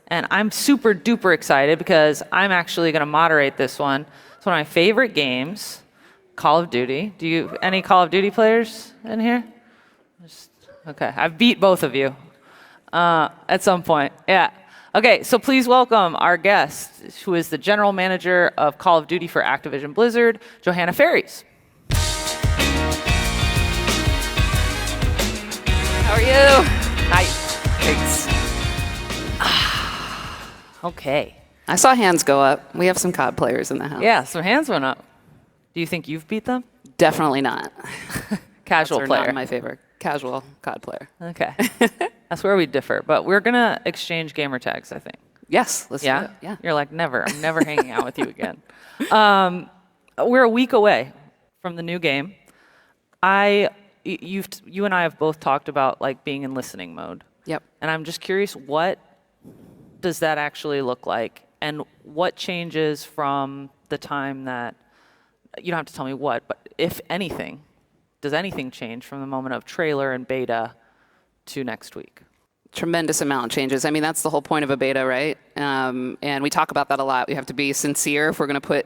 And I'm super duper excited because I'm actually going to moderate this one. It's one of my favorite games, Call of Duty. Any Call of Duty players in here? Okay, I've beat both of you at some point. Yeah. Okay, so please welcome our guest, who is the general manager of Call of Duty for Activision Blizzard, Johanna Faries. How are you? Hi. Thanks. Okay. I saw hands go up. We have some COD players in the house. Yeah, some hands went up. Do you think you've beat them? Definitely not. Casual player. Not my favorite. Casual COD player. Okay. That's where we differ. But we're going to exchange gamer tags, I think. Yes, let's do it. Yeah. You're like, never. I'm never hanging out with you again. We're a week away from the new game. You and I have both talked about like being in listening mode. Yep. And I'm just curious, what does that actually look like? And what changes from the time that, you don't have to tell me what, but if anything, does anything change from the moment of trailer and beta to next week? Tremendous amount changes. I mean, that's the whole point of a beta, right? And we talk about that a lot. We have to be sincere. If we're going to put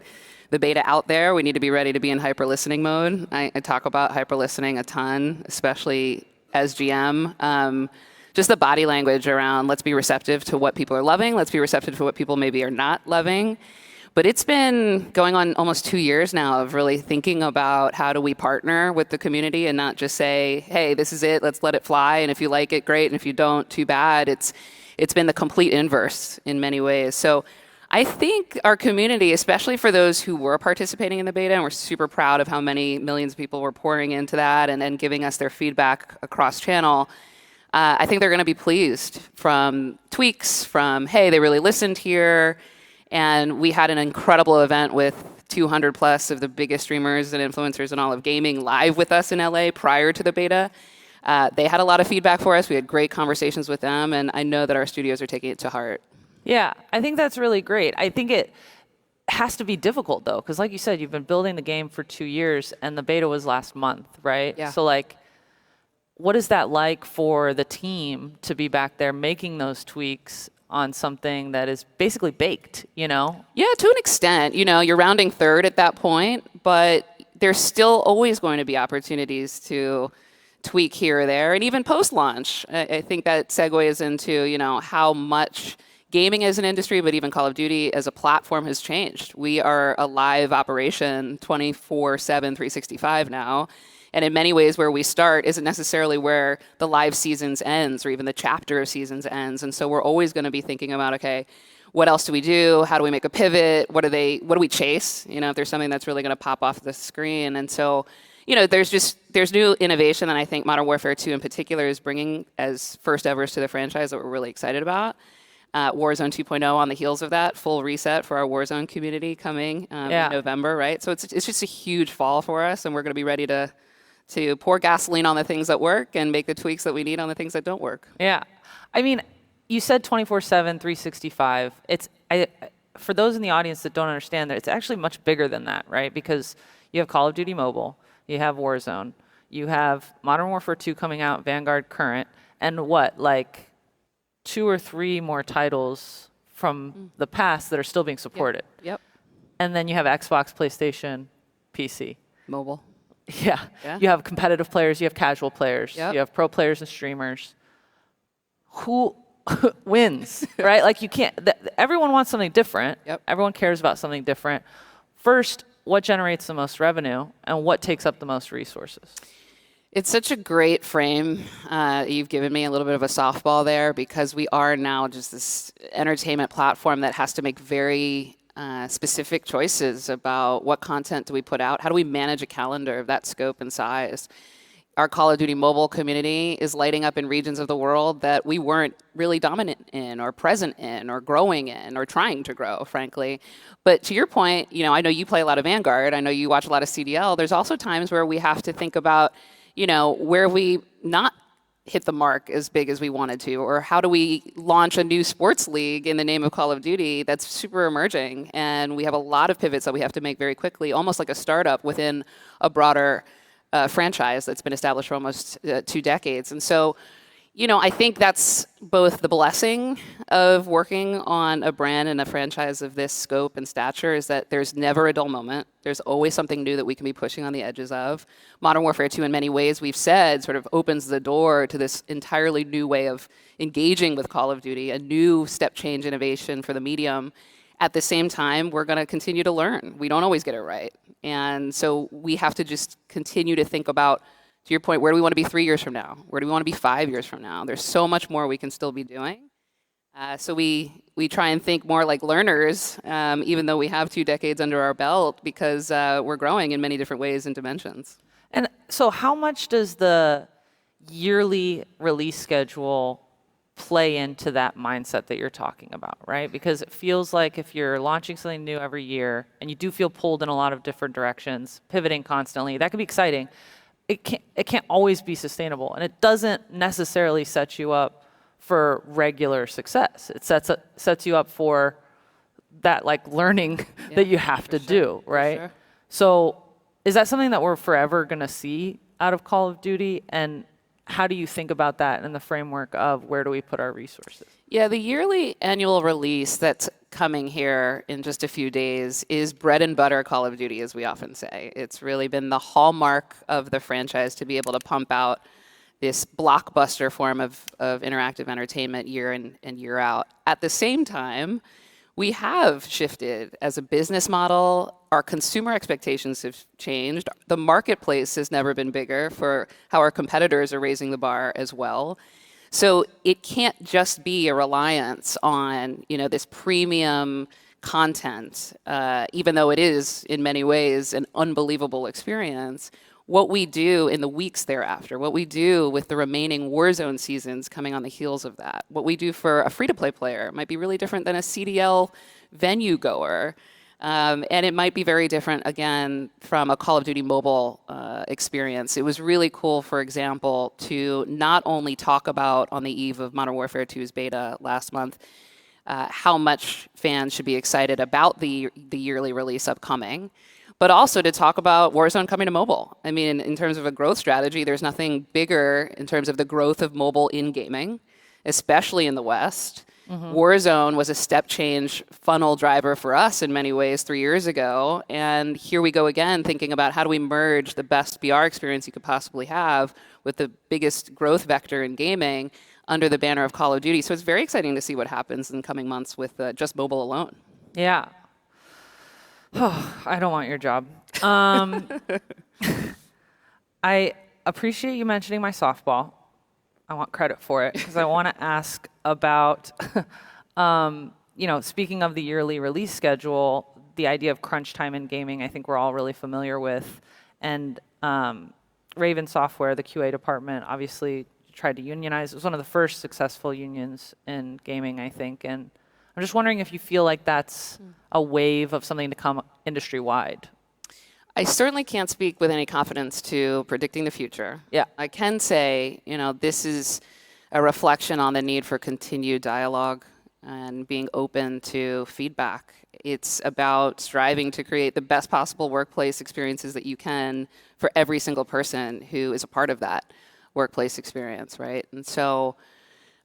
the beta out there, we need to be ready to be in hyper listening mode. I talk about hyper listening a ton, especially as GM. Just the body language around let's be receptive to what people are loving. Let's be receptive to what people maybe are not loving. But it's been going on almost 2 years now of really thinking about how do we partner with the community and not just say, hey, this is it, let's let it fly. And if you like it, great. And if you don't, too bad. It's been the complete inverse in many ways. So I think our community, especially for those who were participating in the beta, and we're super proud of how many millions of people were pouring into that and giving us their feedback across channel, I think they're going to be pleased from tweaks, from, hey, they really listened here. And we had an incredible event with 200 plus of the biggest streamers and influencers in all of gaming live with us in LA prior to the beta. They had a lot of feedback for us. We had great conversations with them. And I know that our studios are taking it to heart. Yeah, I think that's really great. I think it has to be difficult, though, because like you said, you've been building the game for 2 years, and the beta was last month, right? Yeah. So, like, what is that like for the team to be back there making those tweaks on something that is basically baked, you know? Yeah, to an extent. You know, you're rounding third at that point, but there's still always going to be opportunities to tweak here or there, and even post-launch. I think that segues into, you know, how much gaming as an industry, but even Call of Duty as a platform has changed. We are a live operation 24/7, 365 now. And in many ways, where we start isn't necessarily where the live seasons ends or even the chapter of seasons ends. And so we're always going to be thinking about, okay, what else do we do? How do we make a pivot? What do we chase? You know, if there's something that's really going to pop off the screen. And so, you know, there's new innovation that I think Modern Warfare 2 in particular is bringing as first evers to the franchise that we're really excited about. Warzone 2.0 on the heels of that, full reset for our Warzone community coming in November, right? So it's just a huge fall for us, and we're going to be ready to pour gasoline on the things that work and make the tweaks that we need on the things that don't work. Yeah. I mean, you said 24/7, 365. For those in the audience that don't understand that, it's actually much bigger than that, right? Because you have Call of Duty Mobile, you have Warzone, you have Modern Warfare 2 coming out, Vanguard Current, and like 2 or 3 more titles from the past that are still being supported. Yep. And then you have Xbox, PlayStation, PC. Mobile. Yeah. You have competitive players, you have casual players, Yep. you have pro players and streamers. Who wins, right? Like you can't, everyone wants something different. Yep. Everyone cares about something different. First, what generates the most revenue and what takes up the most resources? It's such a great frame. You've given me a little bit of a softball there because we are now just this entertainment platform that has to make very specific choices about what content do we put out, how do we manage a calendar of that scope and size. Our Call of Duty mobile community is lighting up in regions of the world that we weren't really dominant in or present in or growing in or trying to grow, frankly. But to your point, you know, I know you play a lot of Vanguard. I know you watch a lot of CDL. There's also times where we have to think about, you know, where we not hit the mark as big as we wanted to, or how do we launch a new sports league in the name of Call of Duty that's super emerging. And we have a lot of pivots that we have to make very quickly, almost like a startup within a broader franchise that's been established for almost 2 decades. And so, I think that's both the blessing of working on a brand and a franchise of this scope and stature is that there's never a dull moment. There's always something new that we can be pushing on the edges of. Modern Warfare 2, in many ways, we've said, sort of opens the door to this entirely new way of engaging with Call of Duty, a new step change innovation for the medium. At the same time, we're going to continue to learn. We don't always get it right. And so we have to just continue to think about, to your point, where do we want to be 3 years from now? Where do we want to be 5 years from now? There's so much more we can still be doing. So we try and think more like learners, even though we have 2 decades under our belt, because we're growing in many different ways and dimensions. And so how much does the yearly release schedule play into that mindset that you're talking about, right? Because it feels like if you're launching something new every year and you do feel pulled in a lot of different directions, pivoting constantly, that can be exciting. It can't always be sustainable, and it doesn't necessarily set you up for regular success. It sets you up for that like learning that you have to do, right? Sure. So is that something that we're forever going to see out of Call of Duty? And how do you think about that in the framework of where do we put our resources? Yeah, the yearly annual release that's coming here in just a few days is bread and butter Call of Duty, as we often say. It's really been the hallmark of the franchise to be able to pump out this blockbuster form of interactive entertainment year in and year out. At the same time, we have shifted as a business model. Our consumer expectations have changed. The marketplace has never been bigger for how our competitors are raising the bar as well. So it can't just be a reliance on, this premium content, even though it is in many ways an unbelievable experience. What we do in the weeks thereafter, what we do with the remaining Warzone seasons coming on the heels of that, what we do for a free-to-play player might be really different than a CDL venue goer. And it might be very different, again, from a Call of Duty mobile experience. It was really cool, for example, to not only talk about on the eve of Modern Warfare 2's beta last month, how much fans should be excited about the yearly release upcoming, but also to talk about Warzone coming to mobile. I mean, in terms of a growth strategy, there's nothing bigger in terms of the growth of mobile in gaming, especially in the West. Warzone was a step change funnel driver for us in many ways 3 years ago. And here we go again, thinking about how do we merge the best VR experience you could possibly have with the biggest growth vector in gaming under the banner of Call of Duty. So it's very exciting to see what happens in the coming months with just mobile alone. Yeah. Oh, I don't want your job. I appreciate you mentioning my softball. I want credit for it because I want to ask about, speaking of the yearly release schedule, the idea of crunch time in gaming, I think we're all really familiar with. And Raven Software, the QA department, obviously tried to unionize. It was one of the first successful unions in gaming, I think. And I'm just wondering if you feel like that's a wave of something to come industry-wide. I certainly can't speak with any confidence to predicting the future. Yeah. I can say, this is a reflection on the need for continued dialogue and being open to feedback. It's about striving to create the best possible workplace experiences that you can for every single person who is a part of that workplace experience, right? And so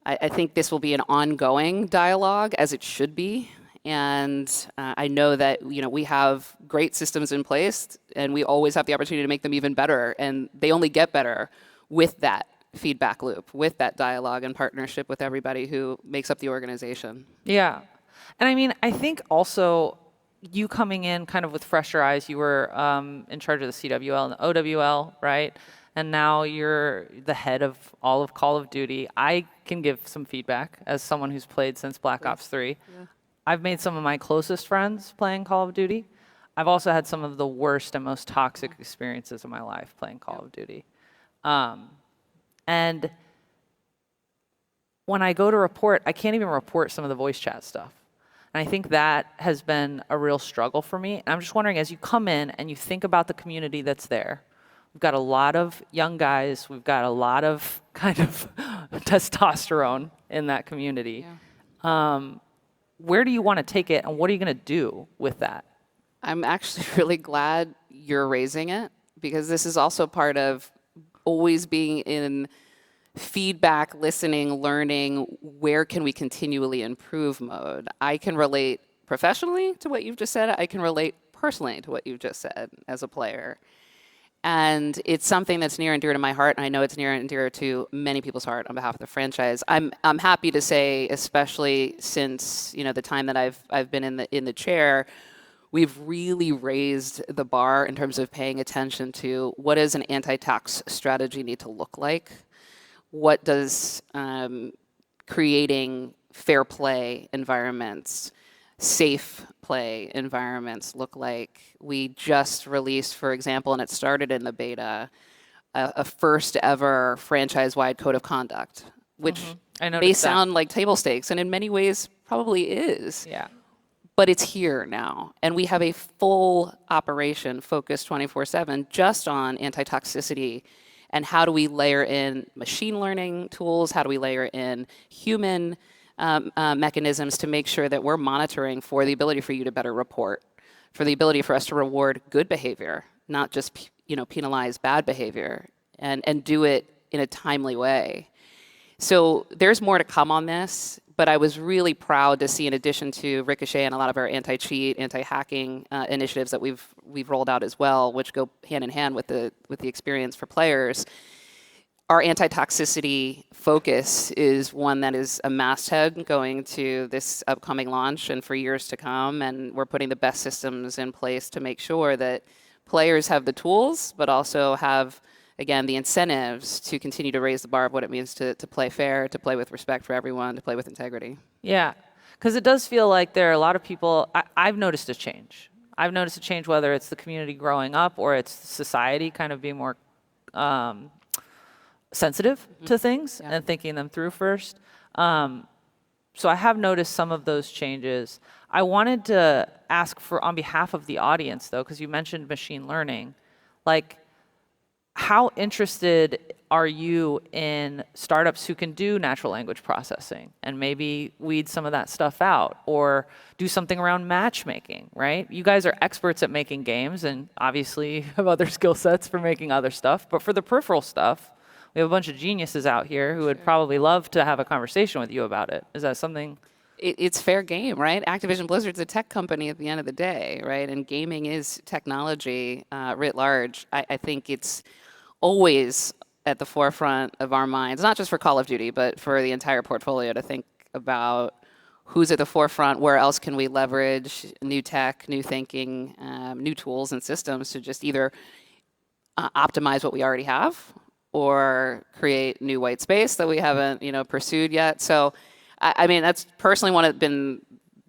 I think this will be an ongoing dialogue, as it should be. And I know that we have great systems in place, and we always have the opportunity to make them even better. And they only get better with that feedback loop, with that dialogue and partnership with everybody who makes up the organization. Yeah. And I mean, I think also you coming in kind of with fresher eyes, you were in charge of the CWL and the OWL, right? And now you're the head of all of Call of Duty. I can give some feedback as someone who's played since Black Ops 3. Yeah. I've made some of my closest friends playing Call of Duty. I've also had some of the worst and most toxic experiences of my life playing Call of Duty. And when I go to report, I can't even report some of the voice chat stuff. And I think that has been a real struggle for me. And I'm just wondering, as you come in and you think about the community that's there, we've got a lot of young guys, we've got a lot of kind of testosterone in that community. Yeah. Where do you want to take it, and what are you going to do with that? I'm actually really glad you're raising it, because this is also part of always being in feedback, listening, learning, where can we continually improve mode. I can relate professionally to what you've just said. I can relate personally to what you've just said as a player. And it's something that's near and dear to my heart, and I know it's near and dear to many people's heart on behalf of the franchise. I'm happy to say, especially since the time that I've been in the chair, we've really raised the bar in terms of paying attention to what does an anti-tax strategy need to look like. What does creating fair play environments, safe play environments look like? We just released, for example, and it started in the beta, a first ever franchise-wide code of conduct, which may sound like table stakes, and in many ways probably is. Yeah. But it's here now, and we have a full operation focused 24/7 just on anti-toxicity. And how do we layer in machine learning tools? How do we layer in human mechanisms to make sure that we're monitoring for the ability for you to better report, for the ability for us to reward good behavior, not just penalize bad behavior, and do it in a timely way. So there's more to come on this, but I was really proud to see, in addition to Ricochet and a lot of our anti-cheat, anti-hacking initiatives that we've rolled out as well, which go hand in hand with the experience for players, our anti-toxicity focus is one that is a masthead going to this upcoming launch and for years to come, and we're putting the best systems in place to make sure that players have the tools, but also have, again, the incentives to continue to raise the bar of what it means to play fair, to play with respect for everyone, to play with integrity. Yeah, because it does feel like there are a lot of people. I've noticed a change. I've noticed a change, whether it's the community growing up or it's society kind of being more sensitive to things and thinking them through first. So I have noticed some of those changes. I wanted to ask for, on behalf of the audience, though, because you mentioned machine learning, like, how interested are you in startups who can do natural language processing and maybe weed some of that stuff out or do something around matchmaking, right? You guys are experts at making games and obviously you have other skill sets for making other stuff, but for the peripheral stuff, we have a bunch of geniuses out here who would probably love to have a conversation with you about it. Is that something? It's fair game, right? Activision Blizzard's a tech company at the end of the day, right? And gaming is technology writ large. I think it's always at the forefront of our minds, not just for Call of Duty, but for the entire portfolio, to think about who's at the forefront, where else can we leverage new tech, new thinking, new tools and systems to just either optimize what we already have or create new white space that we haven't pursued yet. So I mean, that's personally been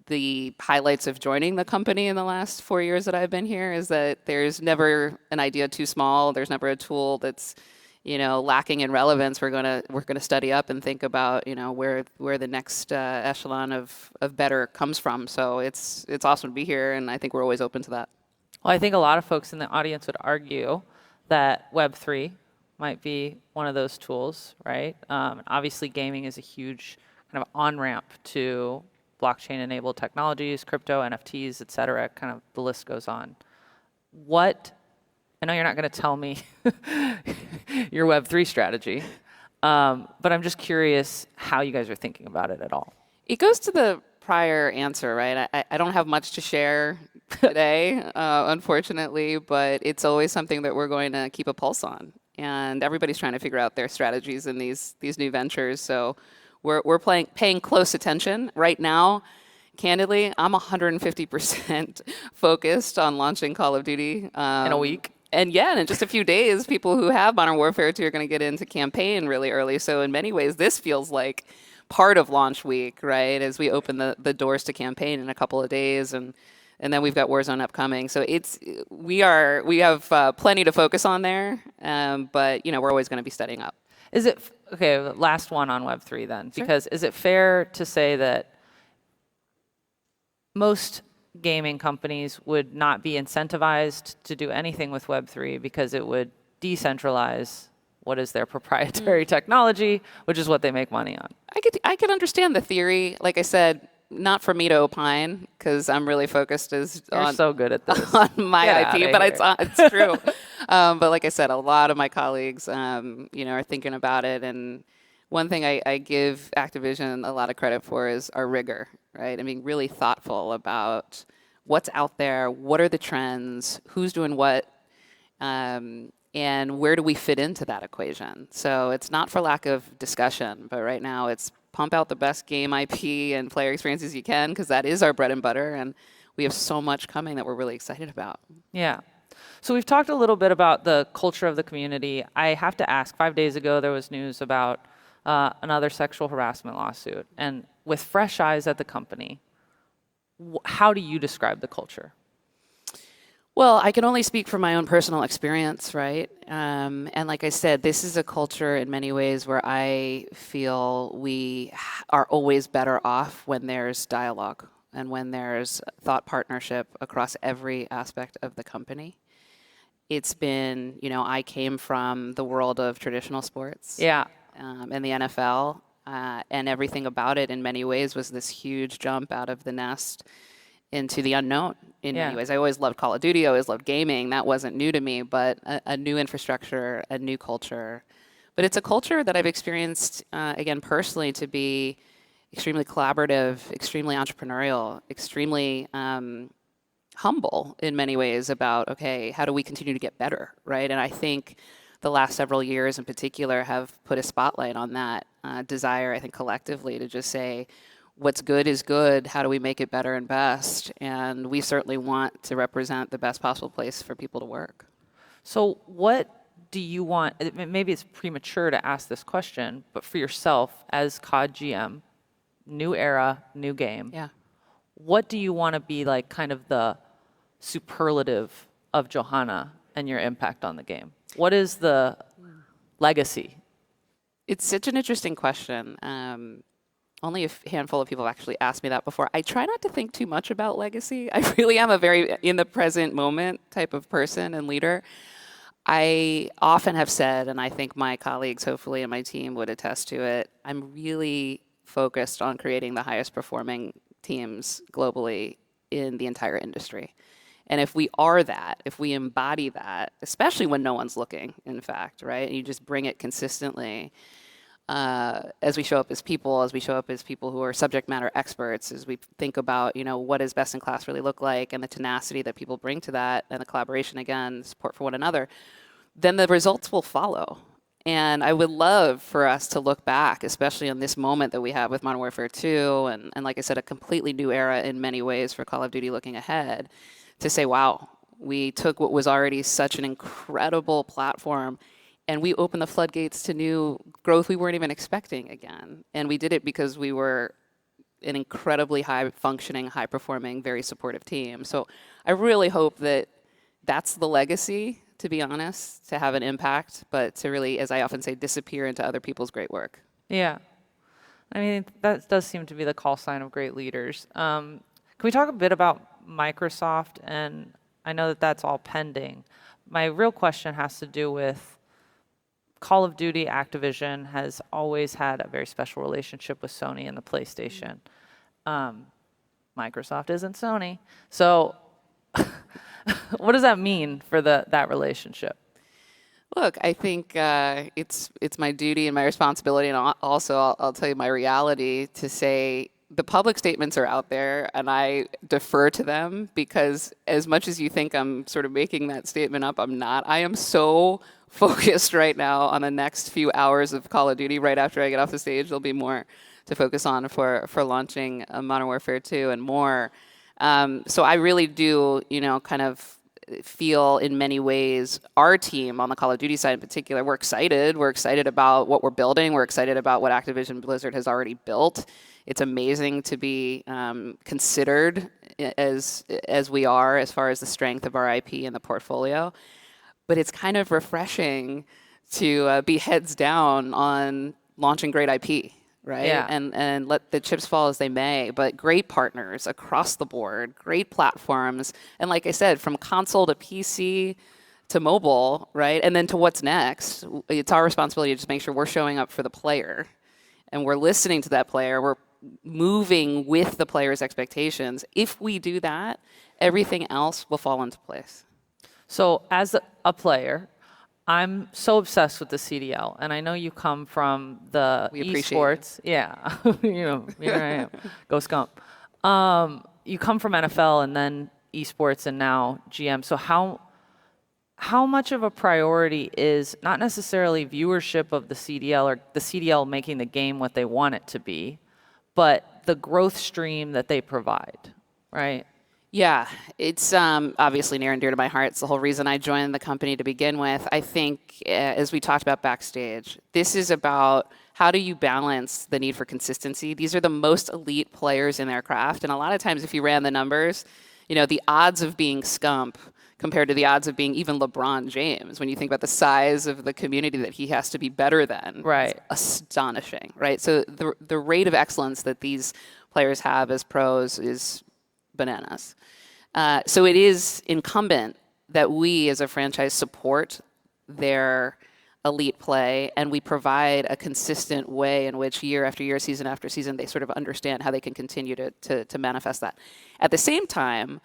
the highlights of joining the company in the last 4 years that I've been here, is that there's never an idea too small. There's never a tool that's lacking in relevance. We're gonna study up and think about where the next echelon of better comes from. So it's awesome to be here, and I think we're always open to that. Well, I think a lot of folks in the audience would argue that Web3 might be one of those tools, right? Obviously, gaming is a huge kind of on-ramp to blockchain-enabled technologies, crypto, NFTs, et cetera, kind of the list goes on. I know you're not going to tell me your Web3 strategy, but I'm just curious how you guys are thinking about it at all. It goes to the prior answer, right? I don't have much to share today, unfortunately, but it's always something that we're going to keep a pulse on. And everybody's trying to figure out their strategies in these new ventures. So we're paying close attention right now. Candidly, I'm 150% focused on launching Call of Duty in a week. And yeah, in just a few days, people who have Modern Warfare 2 are going to get into campaign really early. So in many ways, this feels like part of launch week, right? As we open the doors to campaign in a couple of days, and then we've got Warzone upcoming. So we have plenty to focus on there, but we're always going to be studying up. Is it okay? Last one on Web3 then, because is it fair to say that most gaming companies would not be incentivized to do anything with Web3 because it would decentralize what is their proprietary technology, which is what they make money on? I could understand the theory. Like I said, not for me to opine, because I'm really focused You're so good at this. on my Get IP, but it's true. But like I said, a lot of my colleagues, are thinking about it, and One thing I give Activision a lot of credit for is our rigor, right? I mean, really thoughtful about what's out there, what are the trends, who's doing what, and where do we fit into that equation. So it's not for lack of discussion, but right now it's pump out the best game IP and player experiences you can, because that is our bread and butter, and we have so much coming that we're really excited about. Yeah. So we've talked a little bit about the culture of the community. I have to ask, 5 days ago there was news about another sexual harassment lawsuit. And with fresh eyes at the company, how do you describe the culture? Well, I can only speak from my own personal experience, right? And like I said, this is a culture in many ways where I feel we are always better off when there's dialogue and when there's thought partnership across every aspect of the company. It's been, I came from the world of traditional sports. Yeah. And the NFL, and everything about it in many ways was this huge jump out of the nest into the unknown in many ways. I always loved Call of Duty, I always loved gaming. That wasn't new to me, but a new infrastructure, a new culture. But it's a culture that I've experienced, again, personally, to be extremely collaborative, extremely entrepreneurial, extremely humble in many ways about, okay, how do we continue to get better, right? And I think the last several years in particular have put a spotlight on that desire, I think, collectively to just say, what's good is good, how do we make it better and best? And we certainly want to represent the best possible place for people to work. So what do you want, maybe it's premature to ask this question, but for yourself as COD GM, new era, new game, what do you want to be like kind of the superlative of Johanna and your impact on the game? What is the legacy? It's such an interesting question. Only a handful of people have actually asked me that before. I try not to think too much about legacy. I really am a very in the present moment type of person and leader. I often have said, and I think my colleagues hopefully and my team would attest to it, I'm really focused on creating the highest performing teams globally in the entire industry. And if we are that, if we embody that, especially when no one's looking, in fact, right? And you just bring it consistently, as we show up as people who are subject matter experts, as we think about, what does best in class really look like, and the tenacity that people bring to that, and the collaboration, again, support for one another, then the results will follow. And I would love for us to look back, especially on this moment that we have with Modern Warfare 2, and like I said, a completely new era in many ways for Call of Duty looking ahead, to say, wow, we took what was already such an incredible platform and we opened the floodgates to new growth we weren't even expecting again. And we did it because we were an incredibly high-functioning, high-performing, very supportive team. So I really hope that that's the legacy, to be honest, to have an impact, but to really, as I often say, disappear into other people's great work. Yeah. I mean, that does seem to be the call sign of great leaders. Can we talk a bit about Microsoft? And I know that that's all pending. My real question has to do with Call of Duty. Activision has always had a very special relationship with Sony and the PlayStation. Microsoft isn't Sony. So what does that mean for that relationship? Look, I think it's my duty and my responsibility, and also I'll tell you my reality, to say the public statements are out there, and I defer to them, because as much as you think I'm sort of making that statement up, I'm not. I am so focused right now on the next few hours of Call of Duty. Right after I get off the stage, there'll be more to focus on for launching Modern Warfare 2 and more. So I really do, kind of feel in many ways our team on the Call of Duty side in particular, we're excited. We're excited about what we're building. We're excited about what Activision Blizzard has already built. It's amazing to be considered as we are as far as the strength of our IP in the portfolio. But it's kind of refreshing to be heads down on launching great IP, right? Yeah. And let the chips fall as they may, but great partners across the board, great platforms. And like I said, from console to PC to mobile, right? And then to what's next, it's our responsibility to just make sure we're showing up for the player and we're listening to that player. We're moving with the player's expectations. If we do that, everything else will fall into place. So as a player, I'm so obsessed with the CDL, and I know you come from the We appreciate esports. Yeah, here I am. Go Scump. You come from NFL and then esports and now GM. So how much of a priority is not necessarily viewership of the CDL or the CDL making the game what they want it to be, but the growth stream that they provide, right? Yeah, it's obviously near and dear to my heart. It's the whole reason I joined the company to begin with. I think, as we talked about backstage, this is about how do you balance the need for consistency. These are the most elite players in their craft. And a lot of times, if you ran the numbers, the odds of being Scump compared to the odds of being even LeBron James, when you think about the size of the community that he has to be better than, Right. it's astonishing, right? So the rate of excellence that these players have as pros is bananas. So it is incumbent that we as a franchise support their elite play, and we provide a consistent way in which year after year, season after season, they sort of understand how they can continue to manifest that. At the same time,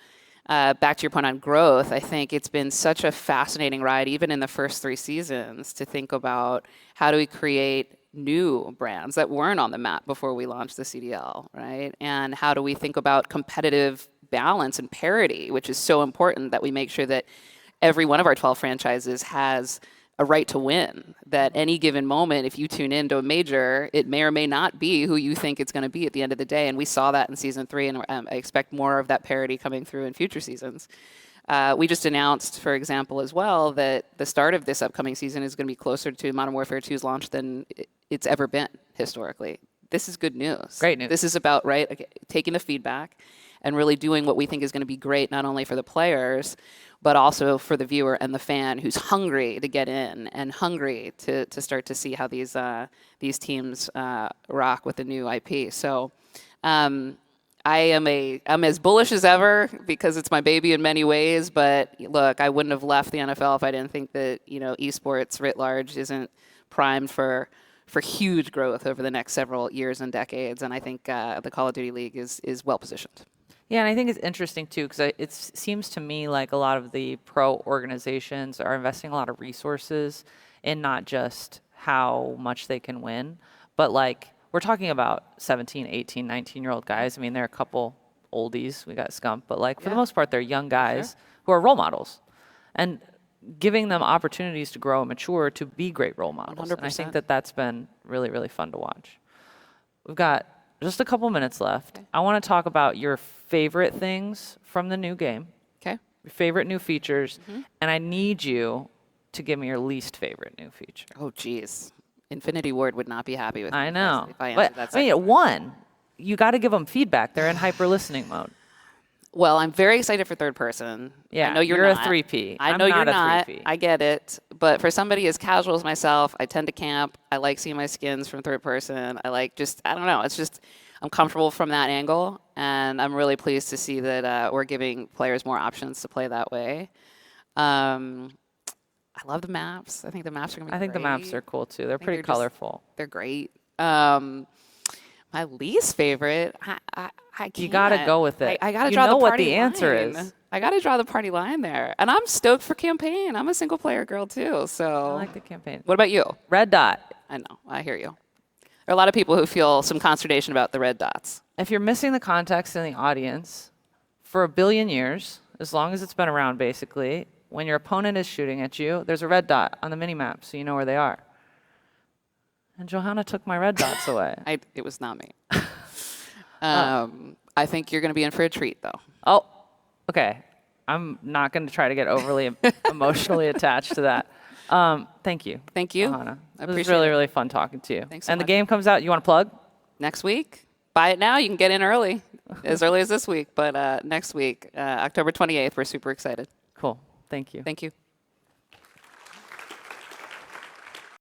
back to your point on growth, I think it's been such a fascinating ride, even in the first 3 seasons, to think about how do we create new brands that weren't on the map before we launched the CDL, right? And how do we think about competitive balance and parity, which is so important that we make sure that every one of our 12 franchises has a right to win. That any given moment, if you tune into a major, it may or may not be who you think it's going to be at the end of the day. And we saw that in season 3, and I expect more of that parity coming through in future seasons. We just announced, for example, as well, that the start of this upcoming season is going to be closer to Modern Warfare 2's launch than it's ever been historically. This is good news. Great news. This is about, taking the feedback and really doing what we think is going to be great, not only for the players, but also for the viewer and the fan who's hungry to get in and hungry to start to see how these teams rock with the new IP. So I'm as bullish as ever because it's my baby in many ways. But look, I wouldn't have left the NFL if I didn't think that esports writ large isn't primed for huge growth over the next several years and decades. And I think the Call of Duty League is well positioned. Yeah, and I think it's interesting too because it seems to me like a lot of the pro organizations are investing a lot of resources in not just how much they can win, but like we're talking about 17, 18, 19-year-old guys. I mean, there are a couple oldies. We got Scump, but like for the most part, they're young guys who are role models, and giving them opportunities to grow and mature to be great role models. 100%. And I think that that's been really, really fun to watch. We've got just a couple minutes left. Okay. I want to talk about your favorite things from the new game, Okay. your favorite new features, and I need you to give me your least favorite new feature. Oh, geez. Infinity Ward would not be happy with me I know. if I answered But that. I mean, one, you got to give them feedback. They're in hyper listening mode. Well, I'm very excited for third person. Yeah, I know you're a not. 3P. I I'm know not you're a not. 3P. I get it. But for somebody as casual as myself, I tend to camp. I like seeing my skins from third person. I like I don't know. It's just, I'm comfortable from that angle. And I'm really pleased to see that we're giving players more options to play that way. I love the maps. I think the maps are going to be I think the maps are cool too. They're pretty they're just- colorful. They're great. My least favorite, I can't. You got to go with it. I got to You draw know the what party the answer line. is. I got to draw the party line there. And I'm stoked for campaign. I'm a single player girl too. So I like the campaign. What about you? Red dot. I know. I hear you. There are a lot of people who feel some consternation about the red dots. If you're missing the context in the audience, for 1 billion years, as long as it's been around basically, when your opponent is shooting at you, there's a red dot on the mini-map so you know where they are. And Johanna took my red dots away. It was not me. I think you're going to be in for a treat, though. Oh, okay. I'm not going to try to get overly emotionally attached to that. Thank you. Thank you. Johanna. I It was appreciate really, it. really fun talking to you. Thanks so and much. the game comes out. You want to plug? Next week. Buy it now. You can get in early, as early as this week. But next week, October 28th, we're super excited. Cool. Thank you. Thank you.